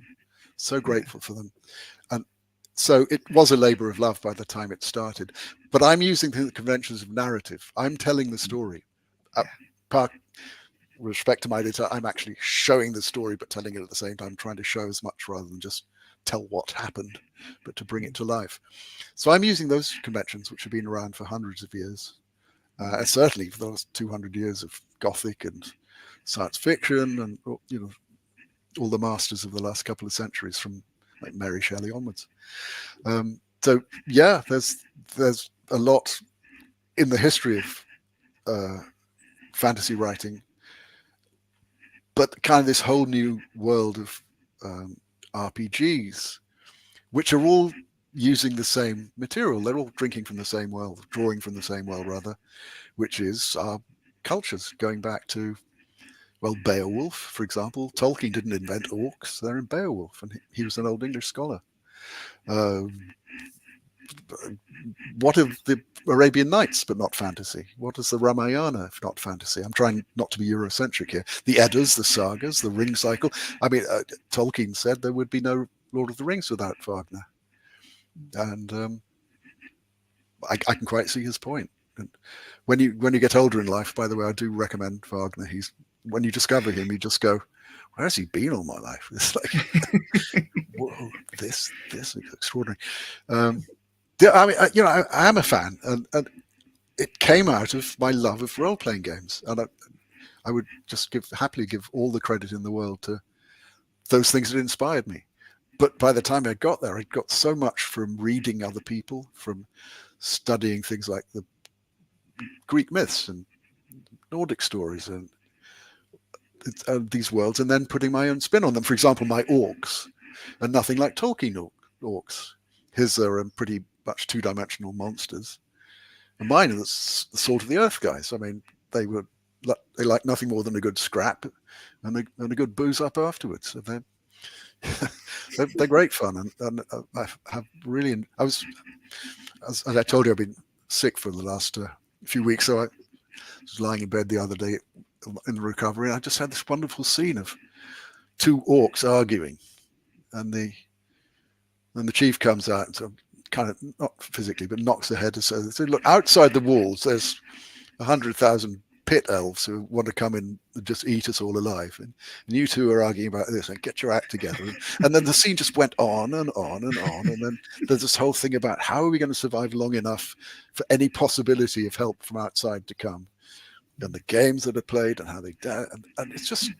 so grateful for them. And so it was a labor of love by the time it started. But I'm using the conventions of narrative. I'm telling the story. With respect to my editor, I'm actually showing the story, but telling it at the same time, trying to show as much rather than just tell what happened, but to bring it to life. So I'm using those conventions, which have been around for hundreds of years, certainly for the last 200 years of Gothic and science fiction, and all the masters of the last couple of centuries, from like Mary Shelley onwards. So yeah, there's a lot in the history of fantasy writing, but kind of this whole new world of RPGs, which are all using the same material. They're all drinking from the same well, drawing from the same well, rather, which is our cultures going back to, well, Beowulf, for example. Tolkien didn't invent orcs. They're in Beowulf, and he was an Old English scholar. What of the Arabian Nights, but not fantasy? What is the Ramayana, if not fantasy? I'm trying not to be Eurocentric here. The Eddas, the sagas, the Ring cycle. I mean, Tolkien said there would be no Lord of the Rings without Wagner. And I can quite see his point. And when you get older in life, by the way, I do recommend Wagner. When you discover him, you just go, where has he been all my life? It's like, whoa, this is extraordinary. I mean, I am a fan, and it came out of my love of role-playing games, and I would just happily give all the credit in the world to those things that inspired me. But by the time I got there, I got so much from reading other people, from studying things like the Greek myths and Nordic stories and these worlds, and then putting my own spin on them. For example, my orcs are nothing like Tolkien orcs. His are pretty much two-dimensional monsters, and mine are the salt of the earth guys. I mean, they like nothing more than a good scrap and a good booze up afterwards. So they're great fun, and I have really. As I told you, I've been sick for the last few weeks, so I was lying in bed the other day in recovery, and I just had this wonderful scene of two orcs arguing, and the chief comes out and sort of, kind of, not physically, but knocks the head and says, look, outside the walls, there's 100,000 pit elves who want to come in and just eat us all alive. And you two are arguing about this, and get your act together. And then the scene just went on and on and on. And then there's this whole thing about how are we going to survive long enough for any possibility of help from outside to come, and the games that are played and how they die. And it's just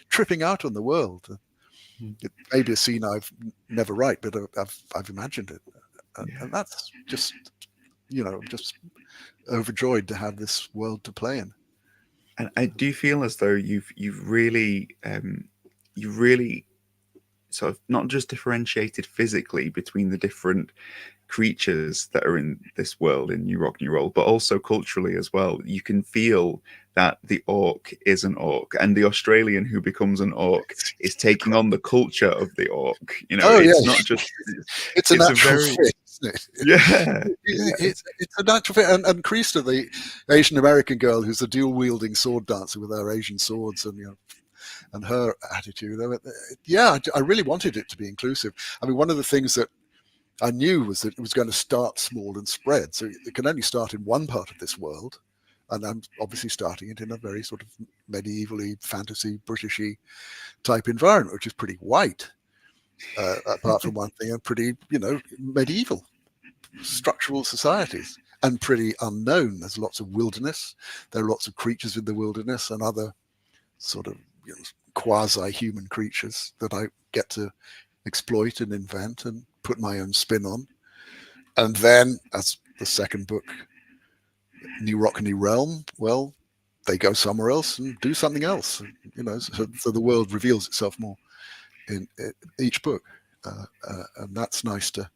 tripping out on the world. It may be a scene I've never write, but I've imagined it, and that's just just overjoyed to have this world to play in. And I do feel as though you've really sort of not just differentiated physically between the different creatures that are in this world in New Rock, New Roll, but also culturally as well. You can feel that the orc is an orc, and the Australian who becomes an orc is taking on the culture of the orc. It's not just it's a natural fit. isn't it? Yeah, yeah, It's a natural fit. And Krista, the Asian American girl who's the dual wielding sword dancer with her Asian swords and and her attitude. Yeah, I really wanted it to be inclusive. I mean, one of the things that I knew was that it was going to start small and spread. So it can only start in one part of this world. And I'm obviously starting it in a very sort of medievally, fantasy, Britishy type environment, which is pretty white, apart from one thing, and pretty, medieval structural societies, and pretty unknown. There's lots of wilderness. There are lots of creatures in the wilderness and other sort of quasi-human creatures that I get to exploit and invent and put my own spin on. And then, as the second book, New Rock, New Realm, well, they go somewhere else and do something else. So the world reveals itself more in each book, and that's nice to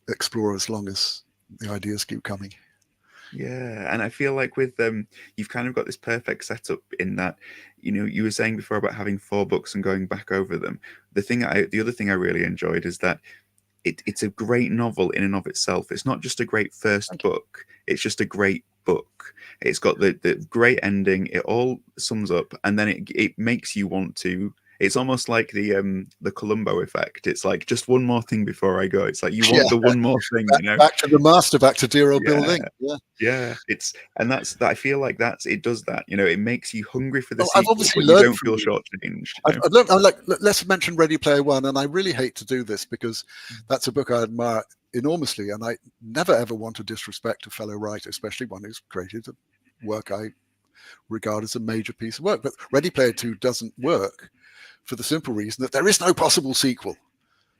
explore as long as the ideas keep coming. Yeah, and I feel like with you've kind of got this perfect setup in that, you were saying before about having 4 books and going back over them. The other thing I really enjoyed is that it's a great novel in and of itself. It's not just a great first book; it's just a great book. It's got the great ending. It all sums up, and then it makes you want to. It's almost like the Columbo effect. It's like just one more thing before I go. It's like you want the one more thing, Back to the master, back to dear old Bill Link. Yeah. That's that. I feel like it does that. It makes you hungry for the I've sequel, obviously but you learned don't from feel you. shortchanged. Let's mention Ready Player One, and I really hate to do this because that's a book I admire enormously, and I never ever want to disrespect a fellow writer, especially one who's created a work I regard as a major piece of work. But Ready Player Two doesn't work for the simple reason that there is no possible sequel.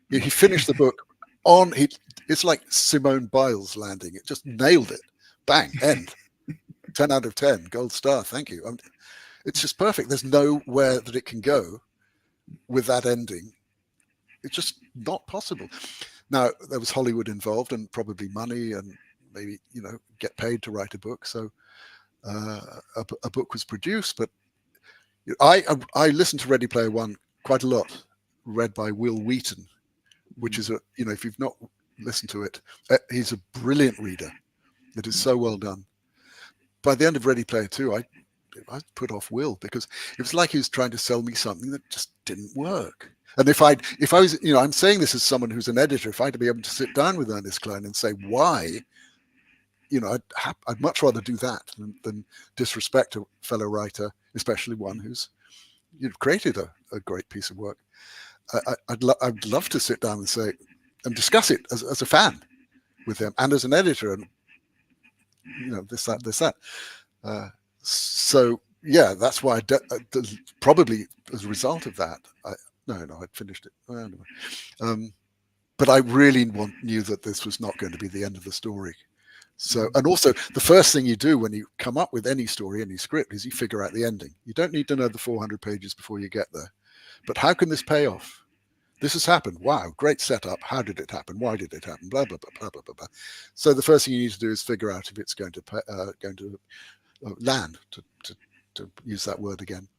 He finished the book it's like Simone Biles landing. It just nailed it. Bang, end. 10 out of 10, gold star, thank you. It's just perfect. There's nowhere that it can go with that ending. It's just not possible. Now, there was Hollywood involved and probably money and maybe, get paid to write a book. So a book was produced, but I listened to Ready Player One quite a lot, read by Will Wheaton, which is if you've not listened to it, he's a brilliant reader. It is so well done. By the end of Ready Player Two, I put off Will because it was like he was trying to sell me something that just didn't work. And if I was, I'm saying this as someone who's an editor, if I had to be able to sit down with Ernest Cline and say why, I'd much rather do that than disrespect a fellow writer, especially one who's created a great piece of work. I'd love to sit down and say and discuss it as a fan with him and as an editor, and this that. So yeah, that's why probably as a result of that, I'd finished it. Anyway. But I really knew that this was not going to be the end of the story. So, and also the first thing you do when you come up with any story, any script, is you figure out the ending. You don't need to know the 400 pages before you get there. But how can this pay off? This has happened. Wow, great setup. How did it happen? Why did it happen? Blah blah blah blah blah blah blah. So the first thing you need to do is figure out if it's going to land, to use that word again.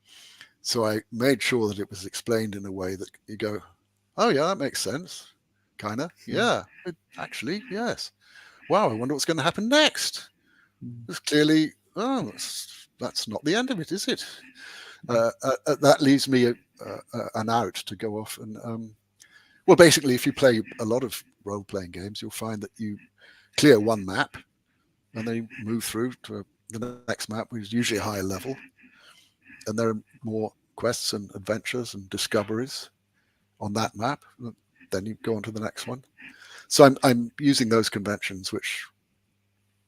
So I made sure that it was explained in a way that you go, oh yeah, that makes sense. Kind of, yeah. Actually, yes. Wow, I wonder what's going to happen next. It's clearly, that's not the end of it, is it? That leaves me an out to go off and, well, basically, if you play a lot of role-playing games, you'll find that you clear one map and then you move through to the next map, which is usually a higher level, and there are more quests and adventures and discoveries on that map. Then you go on to the next one. So I'm using those conventions, which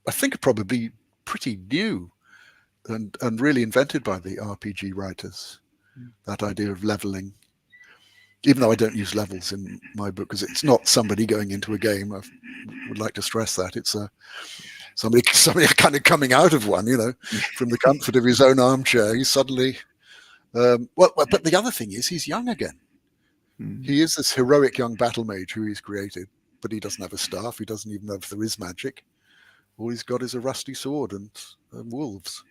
I think are probably pretty new and really invented by the RPG writers. That idea of leveling, even though I don't use levels in my book, because it's not somebody going into a game. I would like to stress that it's somebody kind of coming out of one, from the comfort of his own armchair. He's suddenly, but the other thing is he's young again. He is this heroic young battle mage who he's created, but he doesn't have a staff. He doesn't even know if there is magic. All he's got is a rusty sword and wolves.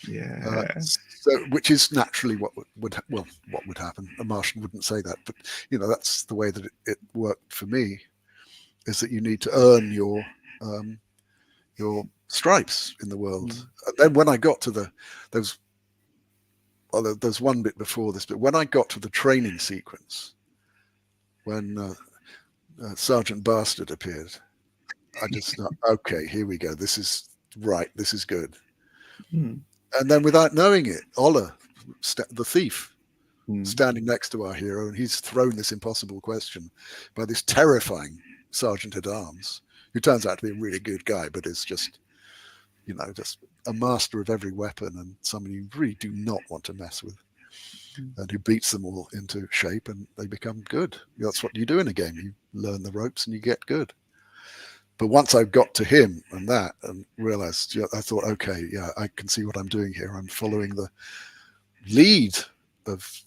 Yeah. So, which is naturally what would happen. A Martian wouldn't say that, but that's the way that it worked for me. is that you need to earn your stripes in the world. And then when I got to there's one bit before this, but when I got to the training sequence, when Sergeant Bastard appeared, I just thought, okay, here we go. This is right. This is good. And then without knowing it, Ola, the thief, standing next to our hero, and he's thrown this impossible question by this terrifying Sergeant at Arms, who turns out to be a really good guy, but is just, just a master of every weapon and someone you really do not want to mess with, and who beats them all into shape and they become good. That's what you do in a game. You learn the ropes and you get good. But once I got to him and realized, I thought, okay, yeah, I can see what I'm doing here. I'm following the lead of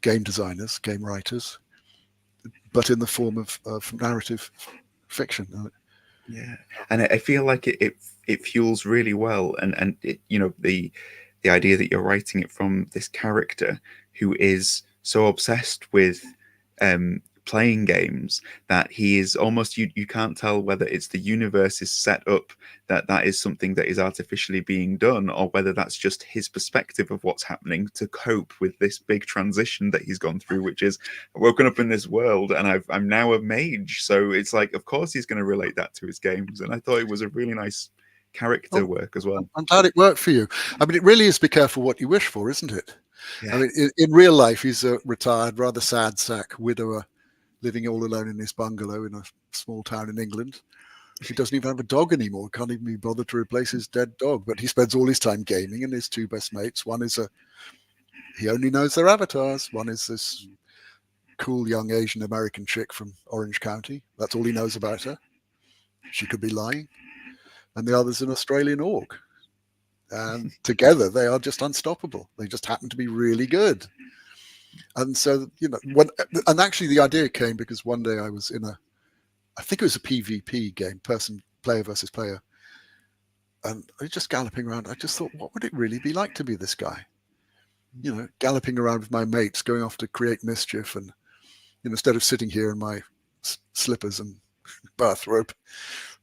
game designers, game writers, but in the form of narrative fiction. Yeah, and I feel like it fuels really well, and it, the idea that you're writing it from this character who is so obsessed with playing games that he is almost, you can't tell whether it's the universe is set up that is something that is artificially being done, or whether that's just his perspective of what's happening to cope with this big transition that he's gone through, which is, I've woken up in this world and I'm now a mage. So it's like, of course he's going to relate that to his games. And I thought it was a really nice character work as well. I'm glad it worked for you. I mean, it really is be careful what you wish for, isn't it? Yeah. I mean, in real life, he's a retired, rather sad sack widower living all alone in his bungalow in a small town in England. He doesn't even have a dog anymore, can't even be bothered to replace his dead dog. But he spends all his time gaming, and his two best mates, one is he only knows their avatars. One is this cool young Asian American chick from Orange County. That's all he knows about her. She could be lying. And the other's an Australian orc. And together they are just unstoppable. They just happen to be really good. And so, and actually the idea came because one day I was in I think it was a PvP game, player versus player. And I was just galloping around. I just thought, what would it really be like to be this guy? Galloping around with my mates, going off to create mischief. And instead of sitting here in my slippers and bathrobe,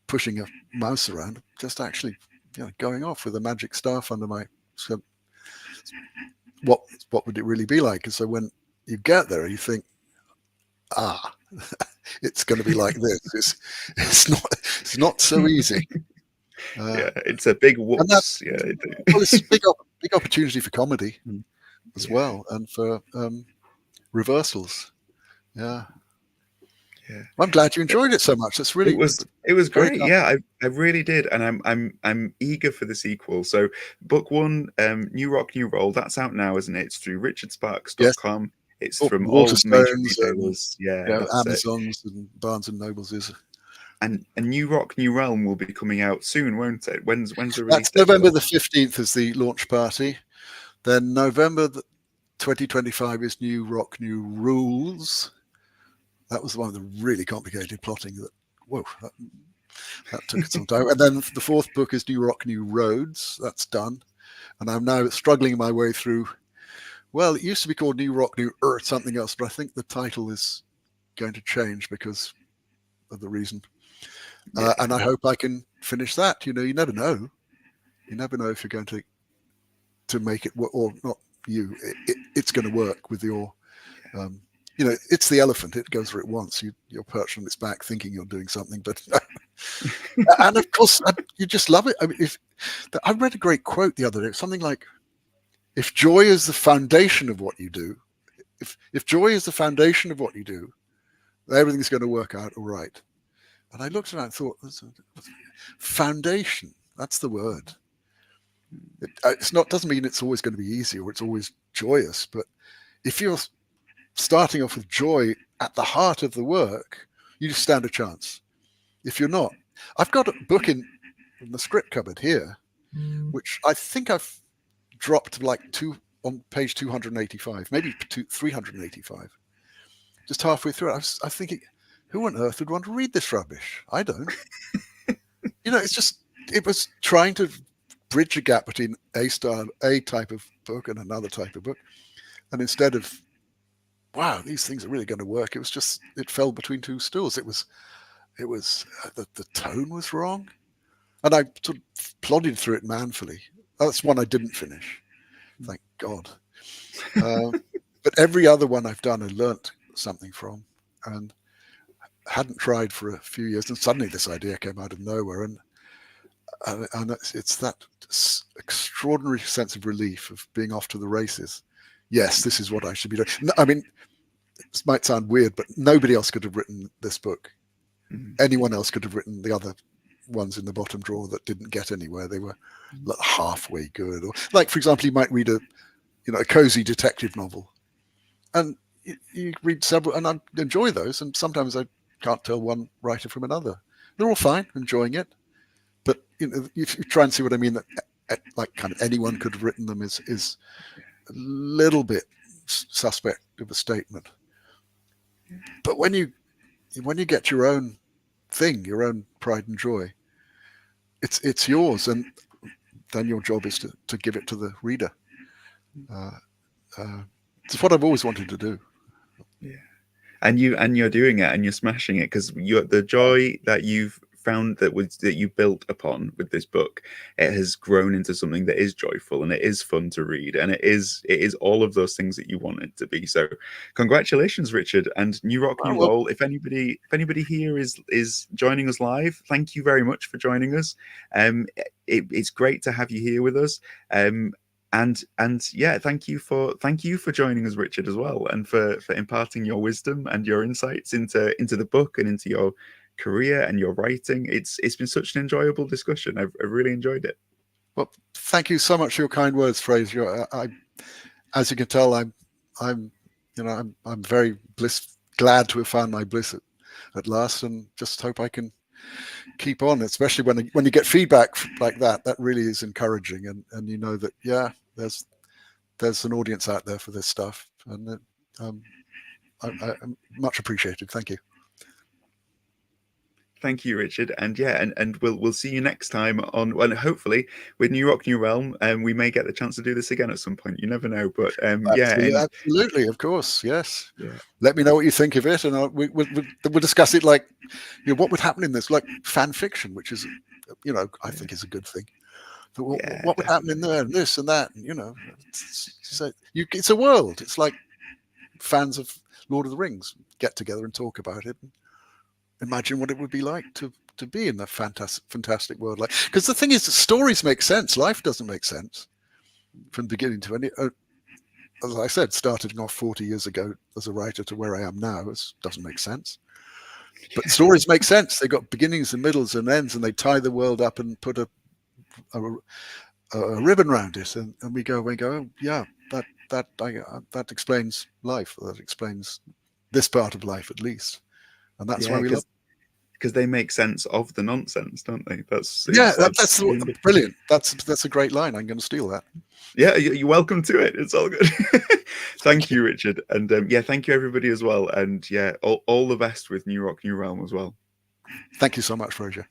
pushing a mouse around, just actually going off with a magic staff under my. So what would it really be like? And so when you get there, you think, it's going to be like this. It's not so easy. Yeah, it's a big whoops. Yeah, well, it's a big opportunity for comedy as well, and for reversals. Yeah. Yeah, I'm glad you enjoyed it so much. That's really it was great. Yeah, I really did, and I'm eager for the sequel. So book one, New Rock, New Roll, that's out now, isn't it? It's through richardsparks.com. Yes. It's from all major retailers. Amazon's and Barnes and Nobles is. And New Rock, New Realm will be coming out soon, won't it? When's the release? That's November the 15th is the launch party. Then November 2025 is New Rock, New Rules. That was one of the really complicated plotting that took some time. And then the fourth book is New Rock, New Roads. That's done. And I'm now struggling my way through. Well, it used to be called New Rock, New Earth, something else, but I think the title is going to change because of the reason. And I hope I can finish that. You never know. You never know if you're going to make it, or not you. It's going to work with your... it's the elephant. It goes where it wants. You're perched on its back thinking you're doing something, but and of course you just love it. I mean, I read a great quote the other day. Something like, "If joy is the foundation of what you do, if joy is the foundation of what you do, everything's going to work out all right." And I looked around and thought, foundation. That's the word. Doesn't mean it's always going to be easy or it's always joyous, but if you're starting off with joy at the heart of the work, you just stand a chance. If you're not, I've got a book in the script cupboard here, which I think I've dropped on page 285, maybe 385, just halfway through it. I was thinking, who on earth would want to read this rubbish? I don't. It was trying to bridge a gap between a type of book and another type of book. And instead of, wow, these things are really going to work, it fell between two stools. It was, it was the tone was wrong, and I sort of plodded through it manfully. That's one I didn't finish, thank God. But every other one I've done, I learnt something from, and hadn't tried for a few years, and suddenly this idea came out of nowhere, and it's that extraordinary sense of relief of being off to the races. Yes, this is what I should be doing. I mean, this might sound weird, but nobody else could have written this book. Anyone else could have written the other ones in the bottom drawer that didn't get anywhere. They were halfway good. Or, like, for example, you might read a cozy detective novel, and you read several, and I enjoy those, and sometimes I can't tell one writer from another. They're all fine, enjoying it. But if you try and see what I mean, that like kind of anyone could have written them is a little bit suspect of a statement. But when you get your own thing, your own pride and joy, it's yours, and then your job is to give it to the reader. It's what I've always wanted to do. Yeah, and you're doing it, and you're smashing it, because the joy that you've found that you built upon with this book, it has grown into something that is joyful, and it is fun to read, and it is all of those things that you want it to be. So congratulations, Richard, and New Rock New Roll. If anybody here is joining us live, thank you very much for joining us. It's great to have you here with us. And yeah, thank you for joining us, Richard, as well, and for imparting your wisdom and your insights into the book and into your career and your writing. It's been such an enjoyable discussion. I've really enjoyed it. Well, thank you so much for your kind words, Frasier. As you can tell, I'm very glad to have found my bliss at last, and just hope I can keep on. Especially when you get feedback like that really is encouraging, and you know that there's an audience out there for this stuff, and I'm much appreciated. Thank you. Thank you, Richard, and yeah, and we'll see you next time on, well, hopefully with New Rock New Realm, and we may get the chance to do this again at some point. You never know, but absolutely, of course, yes. Yeah. Let me know what you think of it, and we'll discuss it. Like, what would happen in this, like fan fiction, which is, I think is a good thing. What would happen in there, and this and that, and it's a world. It's like fans of Lord of the Rings get together and talk about it. Imagine what it would be like to be in a fantastic world. Like, because the thing is, stories make sense. Life doesn't make sense from beginning to end. As I said, starting off 40 years ago as a writer to where I am now, it doesn't make sense. But stories make sense. They've got beginnings and middles and ends, and they tie the world up and put a ribbon around it, and we go, oh, yeah, that explains life. That explains this part of life, at least. And that's why we love, because they make sense of the nonsense, don't they? That's brilliant. That's a great line. I'm going to steal that. Yeah, you're welcome to it. It's all good. Thank you, Richard, and yeah, thank you everybody as well. And yeah, all the best with New Rock New Realm as well. Thank you so much, Frasier.